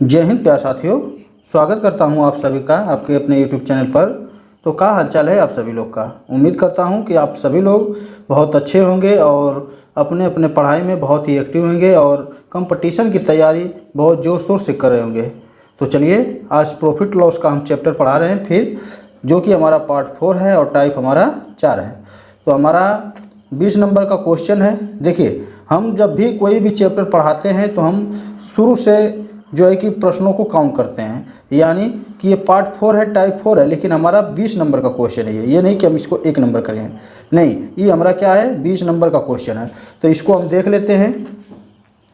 जय हिंद प्यारे साथियों, स्वागत करता हूं आप सभी का आपके अपने यूट्यूब चैनल पर। तो क्या हालचाल है आप सभी लोग का। उम्मीद करता हूं कि आप सभी लोग बहुत अच्छे होंगे और अपने अपने पढ़ाई में बहुत ही एक्टिव होंगे और कंपटीशन की तैयारी बहुत ज़ोर शोर से कर रहे होंगे। तो चलिए, आज प्रॉफिट लॉस का हम चैप्टर पढ़ा रहे हैं फिर, जो कि हमारा पार्ट 4 है और टाइप हमारा 4 है। तो हमारा 20 नंबर का क्वेश्चन है। देखिए, हम जब भी कोई भी चैप्टर पढ़ाते हैं तो हम शुरू से जो है कि प्रश्नों को काउंट करते हैं, यानी कि ये पार्ट 4 है, टाइप 4 है, लेकिन हमारा 20 नंबर का क्वेश्चन है। ये नहीं कि हम इसको 1 नंबर करें, नहीं, ये हमारा क्या है, 20 नंबर का क्वेश्चन है। तो इसको हम देख लेते हैं।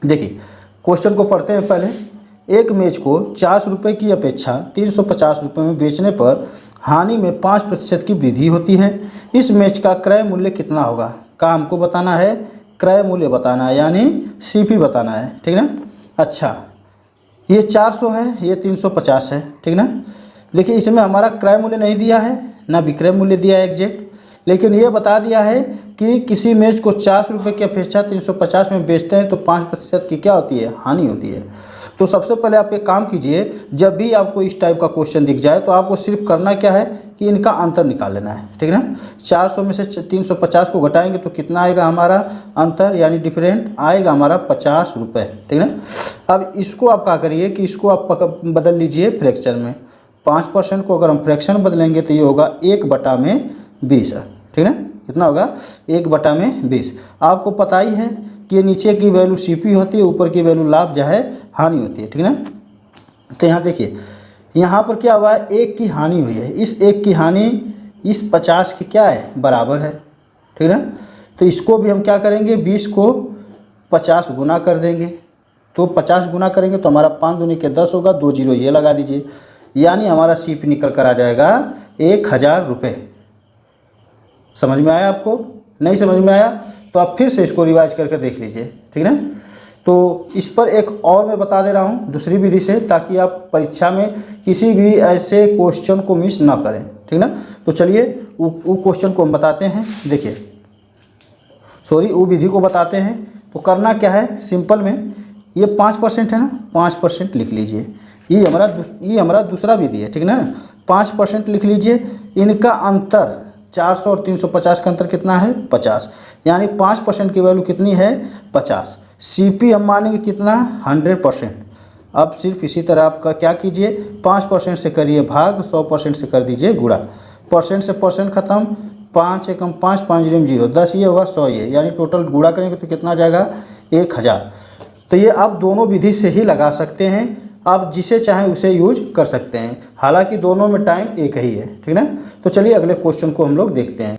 देखिए, क्वेश्चन को पढ़ते हैं पहले। एक मेज को 400 रुपये की अपेक्षा 350 रुपये में बेचने पर हानि में 5% की वृद्धि होती है। इस मेज का क्रय मूल्य कितना होगा। का हमको बताना है, क्रय मूल्य बताना है, यानी सीपी बताना है, ठीक ना। अच्छा, ये 400 है, ये 350 है, ठीक ना। देखिए, इसमें हमारा क्रय मूल्य नहीं दिया है, ना विक्रय मूल्य दिया है एग्जैक्ट, लेकिन ये बता दिया है कि किसी मेज को 400 रुपये की अपेक्षा 350 में बेचते हैं तो 5% की क्या होती है, हानि होती है। तो सबसे पहले आप एक काम कीजिए, जब भी आपको इस टाइप का क्वेश्चन दिख जाए तो आपको सिर्फ करना क्या है कि इनका अंतर निकाल लेना है, ठीक ना। 400 में से 350 को घटाएंगे तो कितना आएगा हमारा अंतर, यानी डिफरेंट आएगा हमारा 50 रुपये, ठीक ना। अब इसको आप क्या करिए कि इसको आप बदल लीजिए फ्रैक्शन में। 5% को अगर हम फ्रैक्शन बदलेंगे तो ये होगा 1/20, ठीक ना। कितना होगा, 1/20। आपको पता ही है कि ये नीचे की वैल्यू सीपी होती है, ऊपर की वैल्यू लाभ जो है हानि होती है, ठीक ना। तो यहाँ देखिए, यहाँ पर क्या हुआ है, 1 की हानि हुई है। इस 1 की हानि इस 50 की क्या है, बराबर है, ठीक ना। तो इसको भी हम क्या करेंगे, 20 को 50 गुना कर देंगे। तो 50 गुना करेंगे तो हमारा 5 दूनी के 10 होगा, 2 जीरो ये लगा दीजिए, यानी हमारा सीपी निकल कर आ जाएगा 1000 रुपये। समझ में आया आपको, नहीं समझ में आया तो आप फिर से इसको रिवाइज करके देख लीजिए, ठीक ना। तो इस पर एक और मैं बता दे रहा हूँ दूसरी विधि से, ताकि आप परीक्षा में किसी भी ऐसे क्वेश्चन को मिस ना करें, ठीक ना। तो चलिए वो क्वेश्चन को हम बताते हैं। देखिए, वो विधि को बताते हैं। तो करना क्या है, सिंपल में ये 5% है ना, 5% लिख लीजिए। ये हमारा दूसरा विधि है, ठीक ना। 5% लिख लीजिए। इनका अंतर 400 और 350 का अंतर कितना है, 50, यानी 5% की वैल्यू कितनी है, 50। सीपी हम मानेंगे कितना, 100%। अब सिर्फ इसी तरह आपका क्या कीजिए, 5% से करिए भाग, 100% से कर दीजिए गुणा। परसेंट से परसेंट खत्म, 5 एकम 5, 5 जीरो 0, 10 ये होगा 100 ये, यानी टोटल गुणा करेंगे तो कितना जाएगा, 1000। तो ये आप दोनों विधि से ही लगा सकते हैं, आप जिसे चाहें उसे यूज कर सकते हैं, हालांकि दोनों में टाइम एक ही है, ठीक ना। तो चलिए अगले क्वेश्चन को हम लोग देखते हैं।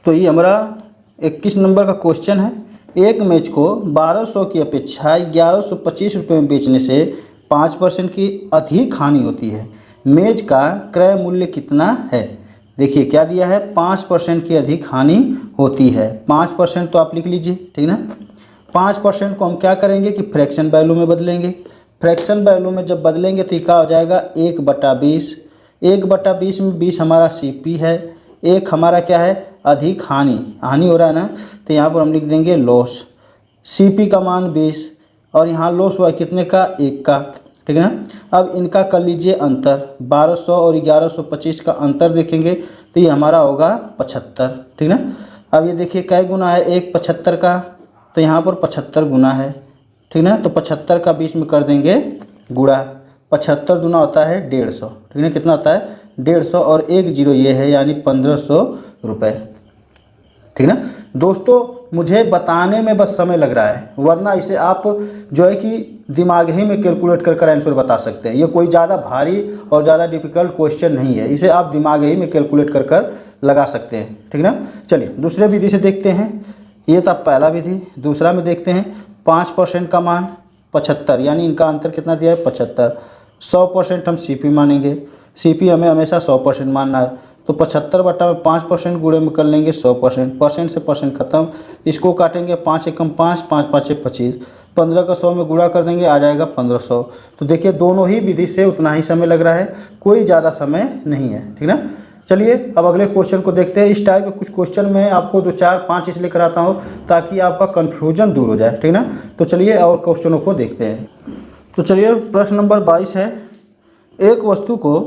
तो ये हमारा 21 नंबर का क्वेश्चन है। एक मेज को 1200 की अपेक्षा 1125 रुपये में बेचने से 5% की अधिक हानि होती है। मेज का क्रय मूल्य कितना है। देखिए क्या दिया है, 5% की अधिक हानि होती है। 5% तो आप लिख लीजिए, ठीक ना। 5% को हम क्या करेंगे कि फ्रैक्शन वैल्यू में बदलेंगे। फ्रैक्शन वैल्यू में जब बदलेंगे तो क्या हो जाएगा, 1/20। 1/20 में 20 हमारा सीपी है, 1 हमारा क्या है, अधिक हानि हो रहा है ना, तो यहाँ पर हम लिख देंगे लॉस। सीपी का मान 20 और यहाँ लॉस हुआ कितने का, 1 का, ठीक है ना। अब इनका कर लीजिए अंतर, 1200 और 1125 का अंतर देखेंगे तो ये हमारा होगा 75, ठीक ना। अब ये देखिए कै गुना है, 1 75 का, तो यहाँ पर 75 गुना है, ठीक ना। तो 75 का 20 में कर देंगे गुणा। 75 गुना होता है 150, ठीक है। कितना होता है, 150 और 1 जीरो ये है, यानी 1500 रुपये, ठीक ना। दोस्तों, मुझे बताने में बस समय लग रहा है, वरना इसे आप जो है कि दिमाग ही में कैलकुलेट कर आंसर बता सकते हैं। ये कोई ज़्यादा भारी और ज़्यादा डिफिकल्ट क्वेश्चन नहीं है, इसे आप दिमाग ही में कैलकुलेट कर लगा सकते हैं, ठीक ना। चलिए दूसरे विधि से देखते हैं। ये था पहला विधि। दूसरा में देखते हैं, 5% का मान 75, यानी इनका अंतर कितना दिया है, 75। 100% हम सीपी मानेंगे, सीपी हमें हमेशा 100% मानना है। तो 75/5 5% गुणे में कर लेंगे 100%, परसेंट से परसेंट खत्म। इसको काटेंगे, 5 एकम 5, 5 5 25, 15 का 100 में गुणा कर देंगे, आ जाएगा 1500। तो देखिए दोनों ही विधि से उतना ही समय लग रहा है, कोई ज़्यादा समय नहीं है, ठीक ना। चलिए अब अगले क्वेश्चन को देखते हैं। इस टाइप के कुछ क्वेश्चन में आपको 2 4 5 इसलिए कराता हूँ ताकि आपका कन्फ्यूजन दूर हो जाए, ठीक ना। तो चलिए और क्वेश्चनों को देखते हैं। तो चलिए प्रश्न नंबर 22 है, एक वस्तु को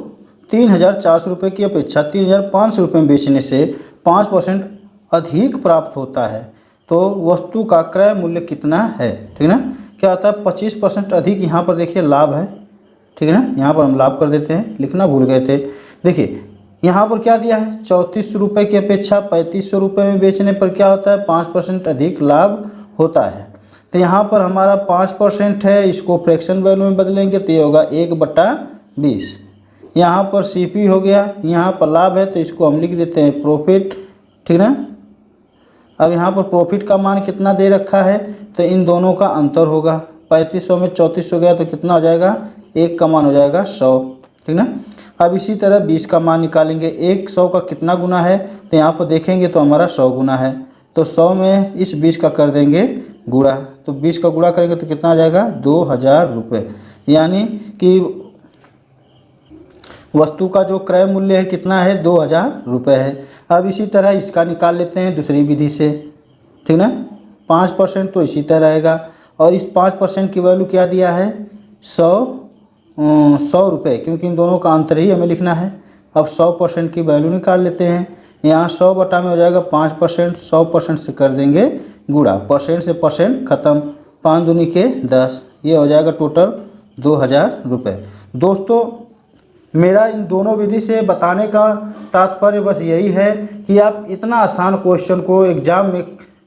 3,400 रुपये की अपेक्षा 3,500 रुपये में बेचने से 5% अधिक प्राप्त होता है, तो वस्तु का क्रय मूल्य कितना है। ठीक है ना, क्या होता है 25% अधिक, यहाँ पर देखिए लाभ है। ठीक है ना, यहाँ पर हम लाभ कर देते हैं, लिखना भूल गए थे। देखिए यहाँ पर क्या दिया है, 3400 रुपये की अपेक्षा 3500 रुपये में बेचने पर क्या होता है 5% अधिक लाभ होता है। तो यहाँ पर हमारा 5% है, इसको फ्रैक्शन वैल्यू में बदलेंगे तो ये होगा 1/20। यहाँ पर सीपी हो गया, यहाँ पर लाभ है तो इसको हम लिख देते हैं प्रॉफिट। ठीक ना, अब यहाँ पर प्रॉफिट का मान कितना दे रखा है, तो इन दोनों का अंतर होगा। 3500 में 3400 गया तो कितना हो जाएगा, 1 का मान हो जाएगा 100। ठीक ना, अब इसी तरह 20 का मान निकालेंगे। 100 का कितना गुना है, तो यहाँ पर देखेंगे तो हमारा 100 गुना है, तो 100 में इस 20 का कर देंगे गुणा, तो 20 का गुणा करेंगे तो कितना आ जाएगा 2000 रुपये। यानी कि वस्तु का जो क्रय मूल्य है कितना है 2000 रुपये है। अब इसी तरह इसका निकाल लेते हैं दूसरी विधि से। ठीक ना, 5% तो इसी तरह रहेगा, और इस 5% की वैल्यू क्या दिया है 100 रुपये, क्योंकि इन दोनों का अंतर ही हमें लिखना है। अब 100% की वैल्यू निकाल लेते हैं। यहाँ 100 बटा में हो जाएगा 5%, 100% से कर देंगे गुणा, परसेंट से परसेंट खत्म, 5 दूनी के 10, ये हो जाएगा टोटल 2000 रुपये। दोस्तों मेरा इन दोनों विधि से बताने का तात्पर्य बस यही है कि आप इतना आसान क्वेश्चन को एग्जाम में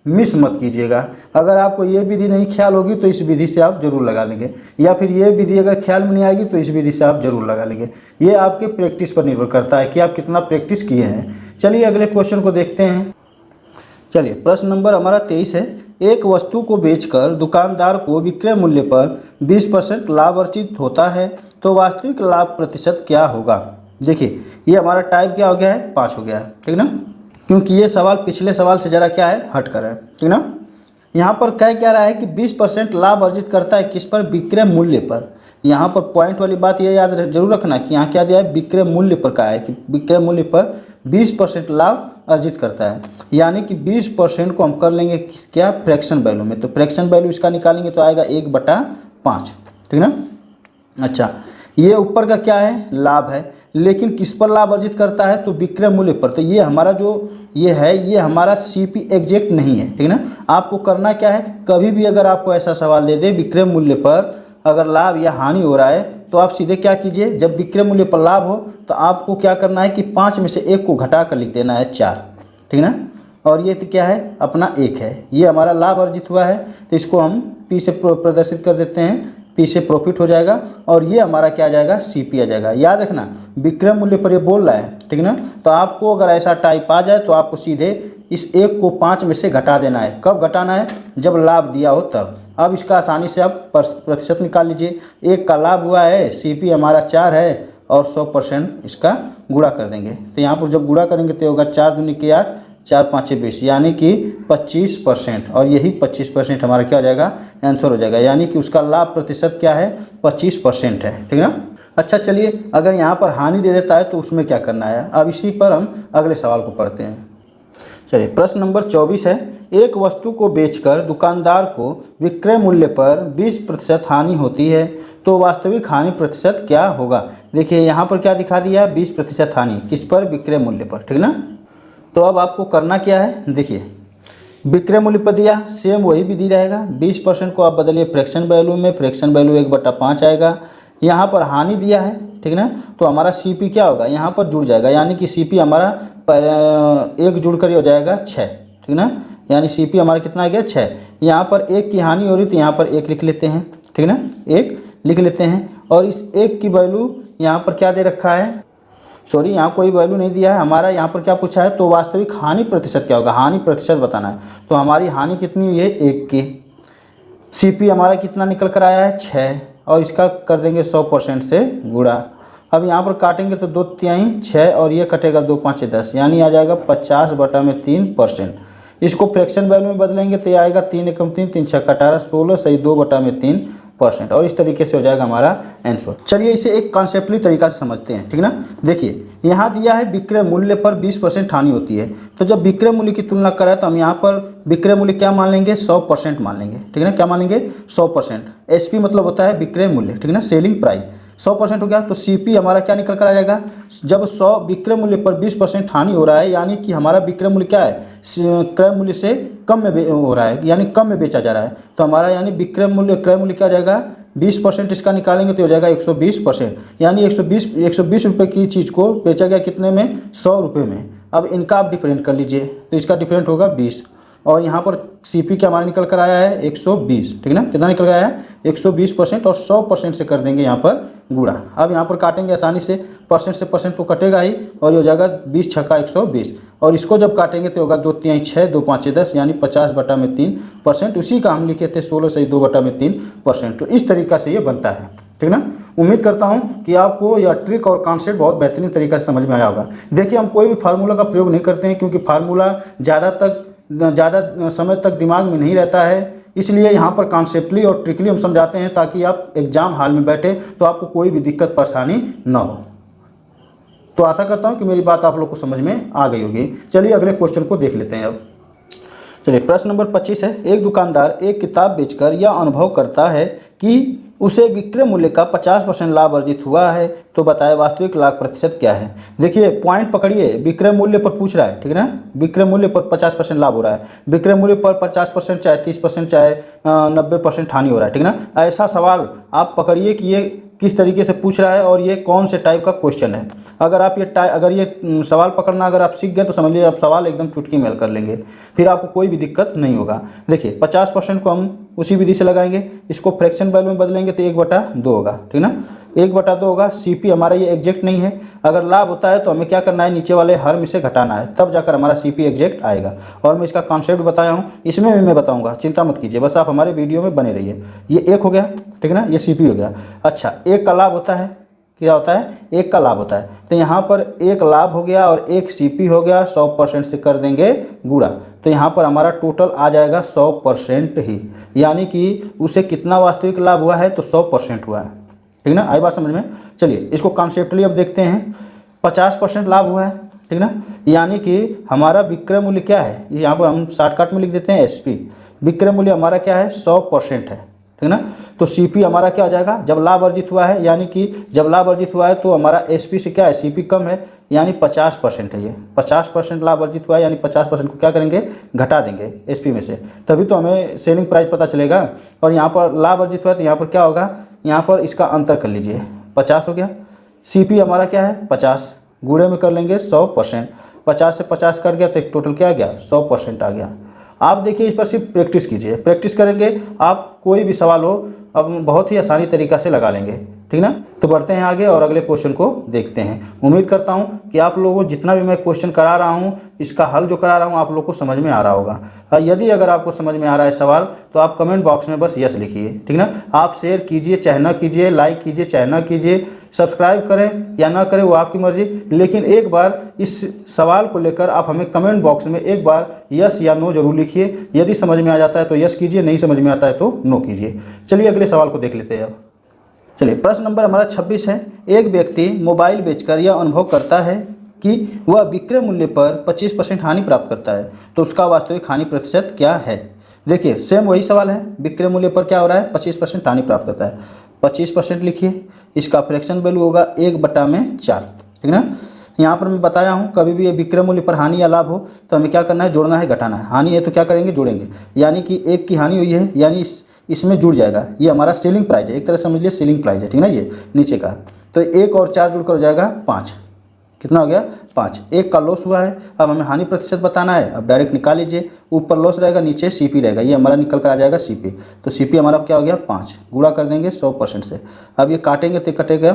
मिस मत कीजिएगा। अगर आपको ये विधि नहीं ख्याल होगी तो इस विधि से आप जरूर लगा लेंगे, या फिर ये विधि अगर ख्याल में नहीं आएगी तो इस विधि से आप जरूर लगा लेंगे। ये आपके प्रैक्टिस पर निर्भर करता है कि आप कितना प्रैक्टिस किए हैं। चलिए अगले क्वेश्चन को देखते हैं। चलिए प्रश्न नंबर हमारा 23 है, एक वस्तु को बेचकर दुकानदार को विक्रय मूल्य पर 20% लाभ अर्जित होता है, तो वास्तविक लाभ प्रतिशत क्या होगा। देखिए ये हमारा टाइप क्या हो गया है 5 हो गया है। ठीक ना, क्योंकि ये सवाल पिछले सवाल से ज़रा क्या है हट कर है। ठीक ना, यहाँ पर कह क्या रहा है कि 20% लाभ अर्जित करता है किस पर, विक्रय मूल्य पर। यहाँ पर पॉइंट वाली बात ये याद जरूर रखना कि यहाँ क्या दिया है विक्रय मूल्य पर, कहा है कि विक्रय मूल्य पर 20% लाभ अर्जित करता है। यानी कि 20% को हम कर लेंगे क्या फ्रैक्शन वैल्यू में, तो फ्रैक्शन वैल्यू इसका निकालेंगे तो आएगा 1/5। ठीक ना, अच्छा ये ऊपर का क्या है लाभ है, लेकिन किस पर लाभ अर्जित करता है, तो विक्रय मूल्य पर। तो ये हमारा जो ये है ये हमारा सीपी एग्जैक्ट नहीं है। ठीक ना, आपको करना क्या है, कभी भी अगर आपको ऐसा सवाल दे दे विक्रय मूल्य पर अगर लाभ या हानि हो रहा है, तो आप सीधे क्या कीजिए, जब विक्रय मूल्य पर लाभ हो तो आपको क्या करना है कि 5 में से 1 को घटा कर लिख देना है 4। ठीक ना, और ये तो क्या है अपना 1 है, ये हमारा लाभ अर्जित हुआ है, तो इसको हम पी से प्रदर्शित कर देते हैं, पी से प्रॉफिट हो जाएगा, और ये हमारा क्या आ जाएगा सीपी आ जाएगा। याद रखना विक्रय मूल्य पर ये बोल रहा है। ठीक ना, तो आपको अगर ऐसा टाइप आ जाए तो आपको सीधे इस 1 को 5 में से घटा देना है। कब घटाना है, जब लाभ दिया हो तब। अब इसका आसानी से आप प्रतिशत निकाल लीजिए। 1 का लाभ हुआ है, सीपी हमारा 4 है, और 100% इसका गुणा कर देंगे। तो यहाँ पर जब गुणा करेंगे तो होगा 4 दूनी के 8, 4 5 20, यानी कि 25%, और यही 25% हमारा क्या हो जाएगा आंसर हो जाएगा। यानी कि उसका लाभ प्रतिशत क्या है 25% है। ठीक ना, अच्छा चलिए अगर यहाँ पर हानि दे देता है तो उसमें क्या करना है, अब इसी पर हम अगले सवाल को पढ़ते हैं। चलिए प्रश्न नंबर 24 है, एक वस्तु को बेचकर दुकानदार को विक्रय मूल्य पर 20% हानि होती है, तो वास्तविक हानि प्रतिशत क्या होगा। देखिए यहाँ पर क्या दिखा दिया है 20% हानि किस पर, विक्रय मूल्य पर। ठीक ना, तो अब आपको करना क्या है, देखिए विक्रय मूल्य पर दिया सेम वही विधि रहेगा। 20% को आप बदलिए फ्रैक्शन वैल्यू में, फ्रैक्शन वैल्यू 1/5 आएगा। यहाँ पर हानि दिया है, ठीक ना, तो हमारा सीपी क्या होगा यहाँ पर जुड़ जाएगा, यानी कि सीपी हमारा 1 जुड़ कर हो जाएगा 6। ठीक ना, यानी सीपी हमारा कितना आ गया 6। यहाँ पर 1 की हानि हो रही तो यहाँ पर 1 लिख लेते हैं। ठीक ना, 1 लिख लेते हैं, और इस 1 की वैल्यू यहाँ पर क्या दे रखा है, सॉरी यहाँ कोई वैल्यू नहीं दिया है हमारा, यहाँ पर क्या पूछा है, तो वास्तविक हानि प्रतिशत क्या होगा, हानि प्रतिशत बताना है। तो हमारी हानि कितनी हुई है 1 की, सीपी हमारा कितना निकल कर आया है 6, और इसका कर देंगे 100% से गुणा। अब यहाँ पर काटेंगे तो 2 तिहाई 6, और ये कटेगा 2 5 10, यानी आ जाएगा 50/3%। इसको फ्रैक्शन वैल्यू में बदलेंगे तो ये आएगा 3 एकम 3, 3 6 18, 16 सही 2/3, परसेंट, और इस तरीके से हो जाएगा हमारा आंसर। चलिए इसे एक कॉन्सेप्टली तरीका से समझते हैं, ठीक ना। देखिए यहाँ दिया है विक्रय मूल्य पर 20% हानि होती है, तो जब विक्रय मूल्य की तुलना करें तो हम यहाँ पर विक्रय मूल्य क्या मान लेंगे, 100% मान लेंगे, ठीक है ना। क्या मान लेंगे, 100%। एसपी मतलब होता है विक्रय मूल्य, ठीक है ना, सेलिंग प्राइस। 100% हो गया तो सीपी हमारा क्या निकल कर आ जाएगा, जब 100 विक्रय मूल्य पर 20% हानि हो रहा है, यानी कि हमारा विक्रय मूल्य क्या है, क्रय मूल्य से कम में हो रहा है, यानी कम में बेचा जा रहा है, तो हमारा यानी विक्रय मूल्य क्रय मूल्य क्या हो जाएगा, 20% इसका निकालेंगे तो हो जाएगा 120%, यानी 120 रुपये की चीज़ को बेचा गया कितने में, 100 रुपये में। अब इनका आप डिफरेंट कर लीजिए, तो इसका डिफरेंट होगा 20, और यहाँ पर सीपी क्या हमारा निकल कर आया है 120, ठीक है ना। कितना निकल आया है 120%, और 100% से कर देंगे यहाँ पर गुणा। अब यहाँ पर काटेंगे आसानी से, परसेंट से परसेंट तो कटेगा ही, और ये हो जाएगा 20 छक्का 120, और इसको जब काटेंगे तो होगा 2 3 6 2 5 10, यानी 50/3%। उसी का हम लिखे थे 16 से 2/3%। तो इस तरीका से ये बनता है, ठीक ना। उम्मीद करता हूँ कि आपको यह ट्रिक और कॉन्सेप्ट बहुत बेहतरीन तरीका से समझ में आया होगा। देखिए हम कोई भी फार्मूला का प्रयोग नहीं करते हैं, क्योंकि फार्मूला ज़्यादा समय तक दिमाग में नहीं रहता है, इसलिए यहाँ पर कॉन्सेप्टली और ट्रिकली हम समझाते हैं, ताकि आप एग्जाम हॉल में बैठे तो आपको कोई भी दिक्कत परेशानी ना हो। तो आशा करता हूँ कि मेरी बात आप लोग को समझ में आ गई होगी। चलिए अगले क्वेश्चन को देख लेते हैं अब। चलिए प्रश्न नंबर 25 है, एक दुकानदार एक किताब बेचकर यह अनुभव करता है कि उसे विक्रय मूल्य का 50% लाभ अर्जित हुआ है, तो बताए वास्तविक लाभ प्रतिशत क्या है। देखिए पॉइंट पकड़िए, विक्रय मूल्य पर पूछ रहा है, ठीक है ना। विक्रय मूल्य पर 50% लाभ हो रहा है, विक्रय मूल्य पर 50% चाहे 30% चाहे 90% हानि हो रहा है, ठीक है ना। ऐसा सवाल आप पकड़िए कि ये किस तरीके से पूछ रहा है और ये कौन से टाइप का क्वेश्चन है। अगर ये सवाल पकड़ना अगर आप सीख गए तो समझ लीजिए आप सवाल एकदम चुटकी में हल कर लेंगे, फिर आपको कोई भी दिक्कत नहीं होगा। देखिए 50% को हम उसी विधि से लगाएंगे, इसको फ्रैक्शन वैल्यू में बदलेंगे तो 1/2 होगा, ठीक ना। 1/2 होगा। सीपी हमारा ये एग्जैक्ट नहीं है, अगर लाभ होता है तो हमें क्या करना है, नीचे वाले हर में से घटाना है, तब जाकर हमारा सीपी एग्जैक्ट आएगा। और मैं इसका कॉन्सेप्ट बताया हूँ, इसमें भी मैं बताऊँगा, चिंता मत कीजिए, बस आप हमारे वीडियो में बने रहिए। ये 1 हो गया, ठीक है ना, ये सीपी हो गया। अच्छा 1 का लाभ होता है, क्या होता है, 1 का लाभ होता है, तो यहाँ पर 1 लाभ हो गया और 1 सीपी हो गया, 100% से कर देंगे गुणा, तो यहाँ पर हमारा टोटल आ जाएगा 100% ही, यानी कि उसे कितना वास्तविक लाभ हुआ है, तो 100% हुआ है, ठीक ना। आई बात समझ में। चलिए इसको कॉन्सेप्टली अब देखते हैं। 50% लाभ हुआ है, ठीक ना, यानी कि हमारा विक्रय मूल्य क्या है, यहाँ पर हम शॉर्टकट में लिख देते हैं एसपी। विक्रय मूल्य हमारा क्या है, 100% है, ठीक ना। तो सीपी हमारा क्या हो जाएगा, जब लाभ अर्जित हुआ है, यानी कि जब लाभ अर्जित हुआ है तो हमारा एसपी से क्या है, सीपी कम है, यानी 50% है। ये 50% लाभ अर्जित हुआ है, यानी 50% को क्या करेंगे, घटा देंगे एसपी में से, तभी तो हमें सेलिंग प्राइस पता चलेगा। और यहाँ पर लाभ अर्जित हुआ है तो यहाँ पर क्या होगा, यहाँ पर इसका अंतर कर लीजिए, 50 हो गया। सीपी हमारा क्या है 50, गुणे में कर लेंगे 100%, 50 से 50 कर गया तो एक टोटल क्या आ गया, 100% आ गया। आप देखिए इस पर सिर्फ प्रैक्टिस कीजिए, प्रैक्टिस करेंगे आप कोई भी सवाल हो अब बहुत ही आसानी तरीक़ा से लगा लेंगे, ठीक ना। तो बढ़ते हैं आगे और अगले क्वेश्चन को देखते हैं। उम्मीद करता हूं कि आप लोगों को जितना भी मैं क्वेश्चन करा रहा हूं, इसका हल जो करा रहा हूं आप लोग को समझ में आ रहा होगा। यदि अगर आपको समझ में आ रहा है सवाल तो आप कमेंट बॉक्स में बस यस लिखिए, ठीक ना। आप शेयर कीजिए चाहे ना कीजिए, लाइक कीजिए चाहे ना कीजिए, सब्सक्राइब करें या ना करें वो आपकी मर्जी, लेकिन एक बार इस सवाल को लेकर आप हमें कमेंट बॉक्स में एक बार यस या नो जरूर लिखिए। यदि समझ में आ जाता है तो यस कीजिए, नहीं समझ में आता है तो नो कीजिए। चलिए अगले सवाल को देख लेते हैं अब। चलिए प्रश्न नंबर हमारा 26 है, एक व्यक्ति मोबाइल बेचकर यह अनुभव करता है कि वह विक्रय मूल्य पर 25% हानि प्राप्त करता है, तो उसका वास्तविक हानि प्रतिशत क्या है। देखिए सेम वही सवाल है, विक्रय मूल्य पर क्या हो रहा है, 25% हानि प्राप्त करता है, 25% लिखिए, इसका फ्रैक्शन वैल्यू होगा 1/4, ठीक ना। यहाँ पर मैं बताया हूँ कभी भी ये विक्रय मूल्य पर हानि या लाभ हो तो हमें क्या करना है, जोड़ना है घटाना है। हानि है तो क्या करेंगे, जोड़ेंगे, यानी कि 1 की हानि हुई है, यानी इसमें जुड़ जाएगा, ये हमारा सेलिंग प्राइस है, एक तरह समझ लीजिए सेलिंग प्राइस है, ठीक ना, ये नीचे का। तो 1 और 4 जुड़कर हो जाएगा 5, कितना हो गया 5। 1 का लॉस हुआ है, अब हमें हानि प्रतिशत बताना है, अब डायरेक्ट निकाल लीजिए, ऊपर लॉस रहेगा नीचे सीपी रहेगा, ये हमारा निकल कर आ जाएगा सीपी। तो सीपी हमारा क्या हो गया 5, गुणा कर देंगे 100% से। अब ये काटेंगे तो कटेगा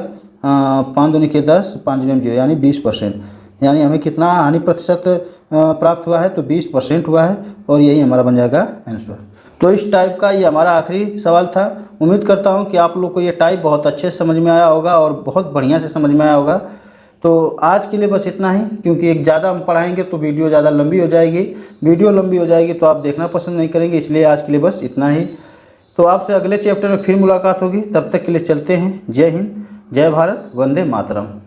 5 दूनी के 10, 5 दूनी 0, यानी 20%, यानी हमें कितना हानि प्रतिशत प्राप्त हुआ है, तो 20% हुआ है, और यही हमारा बन जाएगा आंसर। तो इस टाइप का ये हमारा आखिरी सवाल था। उम्मीद करता हूँ कि आप लोग को ये टाइप बहुत अच्छे से समझ में आया होगा और बहुत बढ़िया से समझ में आया होगा। तो आज के लिए बस इतना ही, क्योंकि एक ज़्यादा हम पढ़ाएंगे तो वीडियो ज़्यादा लंबी हो जाएगी, वीडियो लंबी हो जाएगी तो आप देखना पसंद नहीं करेंगे, इसलिए आज के लिए बस इतना ही। तो आपसे अगले चैप्टर में फिर मुलाकात होगी। तब तक के लिए चलते हैं। जय हिंद, जय भारत, वंदे मातरम।